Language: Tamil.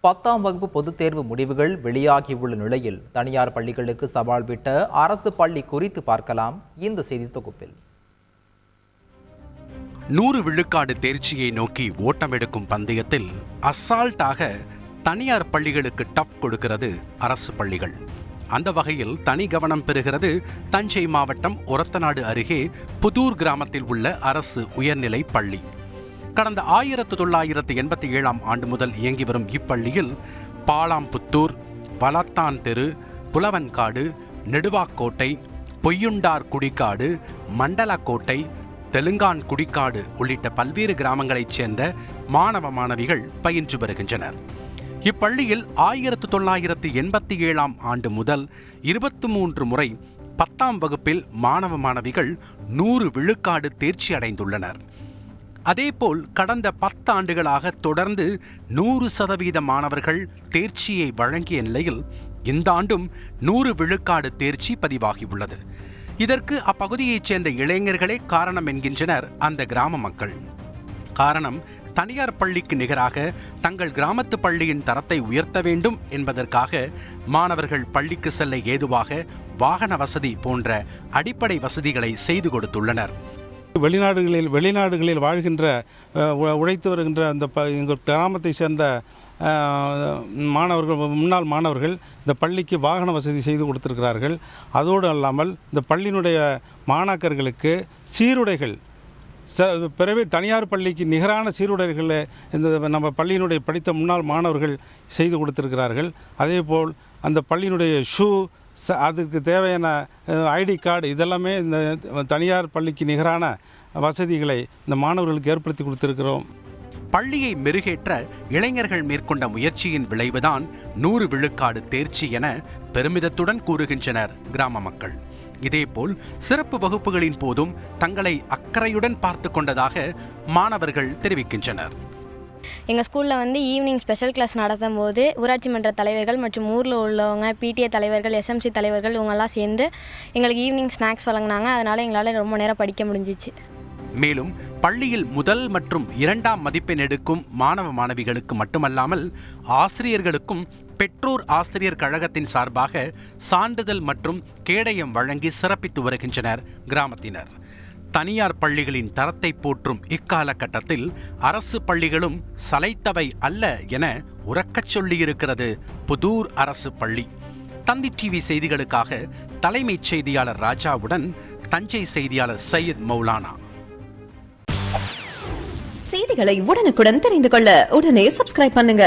10ஆம் வகுப்பு பொதுத் தேர்வு முடிவுகள் வெளியாகியுள்ள நிலையில் தனியார் பள்ளிகளுக்கு சவால் விட்ட அரசு பள்ளி குறித்து பார்க்கலாம் இந்த செய்தி தொகுப்பில். 100 விழுக்காடு தேர்ச்சியை நோக்கி ஓட்டம் எடுக்கும் பந்தயத்தில் அசால்ட்டாக தனியார் பள்ளிகளுக்கு டஃப் கொடுக்கிறது அரசு பள்ளிகள். அந்த வகையில் தனி கவனம் பெறுகிறது தஞ்சை மாவட்டம் ஒரத்தநாடு அருகே புதூர் கிராமத்தில் உள்ள அரசு உயர்நிலை பள்ளி. கடந்த 1987ஆம் ஆண்டு முதல் இயங்கி வரும் இப்பள்ளியில் பாலாம்புத்தூர், வலத்தான் தெரு, புலவன்காடு, நெடுவாக்கோட்டை, பொய்யுண்டார் குடிக்காடு, மண்டலக்கோட்டை, தெலுங்கான் குடிக்காடு உள்ளிட்ட பல்வேறு கிராமங்களைச் சேர்ந்த மாணவ மாணவிகள் பயின்று வருகின்றனர். இப்பள்ளியில் 1987ஆம் ஆண்டு முதல் 23 முறை 10ஆம் வகுப்பில் மாணவ மாணவிகள் 100 விழுக்காடு தேர்ச்சி அடைந்துள்ளனர். அதேபோல் கடந்த 10 ஆண்டுகளாக தொடர்ந்து 100% மாணவர்கள் தேர்ச்சியை வழங்கிய நிலையில் இந்த ஆண்டும் 100 விழுக்காடு தேர்ச்சி பதிவாகியுள்ளது. இதற்கு அப்பகுதியைச் சேர்ந்த இளைஞர்களே காரணம் என்கின்றனர் அந்த கிராம மக்கள். காரணம், தனியார் பள்ளிக்கு நிகராக தங்கள் கிராமத்து பள்ளியின் தரத்தை உயர்த்த வேண்டும் என்பதற்காக மாணவர்கள் பள்ளிக்கு செல்ல ஏதுவாக வாகன வசதி போன்ற அடிப்படை வசதிகளை செய்து கொடுத்துள்ளனர். வெளிநாடுகளில் வாழ்கின்ற உழைத்து வருகின்ற அந்த எங்கள் கிராமத்தை சேர்ந்த மாணவர்கள், முன்னாள் மாணவர்கள் இந்த பள்ளிக்கு வாகன வசதி செய்து கொடுத்திருக்கிறார்கள். அதோடு அல்லாமல் இந்த பள்ளியினுடைய மாணாக்கர்களுக்கு சீருடைகள், பிறகு தனியார் பள்ளிக்கு நிகரான சீருடைகளை இந்த நம்ம பள்ளியினுடைய படித்த முன்னாள் மாணவர்கள் செய்து கொடுத்திருக்கிறார்கள். அதேபோல் அந்த பள்ளியினுடைய ஷூ, அதுக்கு தேவையான ஐடி கார்டு, இதெல்லாமே இந்த தனியார் பள்ளிக்கு நிகரான வசதிகளை இந்த மாணவர்களுக்கு ஏற்படுத்தி கொடுத்திருக்கிறோம். பள்ளியை மெருகேற்ற இளைஞர்கள் மேற்கொண்ட முயற்சியின் விளைவுதான் 100 விழுக்காடு தேர்ச்சி என பெருமிதத்துடன் கூறுகின்றனர் கிராம மக்கள். இதேபோல் சிறப்பு வகுப்புகளின் போதும் தங்களை அக்கறையுடன் பார்த்து கொண்டதாக மாணவர்கள் தெரிவிக்கின்றனர். எங்கள் ஸ்கூலில் ஈவினிங் ஸ்பெஷல் கிளாஸ் நடத்தும் போது ஊராட்சி மன்ற தலைவர்கள் மற்றும் ஊரில் உள்ளவங்க, பிடிஏ தலைவர்கள், எஸ்எம்சி தலைவர்கள் இவங்கெல்லாம் சேர்ந்து எங்களுக்கு ஈவினிங் ஸ்நாக்ஸ் வழங்கினாங்க. அதனால் எங்களால் ரொம்ப நேரம் படிக்க முடிஞ்சிச்சு. மேலும் பள்ளியில் முதல் மற்றும் 2ஆம் மதிப்பெண் எடுக்கும் மாணவ மாணவிகளுக்கு மட்டுமல்லாமல் ஆசிரியர்களுக்கும் பெற்றோர் ஆசிரியர் கழகத்தின் சார்பாக சான்றிதழ் மற்றும் கேடயம் வழங்கி சிறப்பித்து வருகின்றனர் கிராமத்தினர். தனியார் பள்ளிகளின் தரத்தை போற்றும் இக்காலகட்டத்தில் அரசு பள்ளிகளும் சளைத்தவை அல்ல என உரக்கச் சொல்லியிருக்கிறது புதூர் அரசு பள்ளி. தந்தி டிவி செய்திகளுக்காக தலைமைச் செய்தியாளர் ராஜாவுடன் தஞ்சை செய்தியாளர் சையத் மௌலானா. செய்திகளை உடனுக்குடன் தெரிந்து கொள்ள உடனே சப்ஸ்கிரைப் பண்ணுங்க.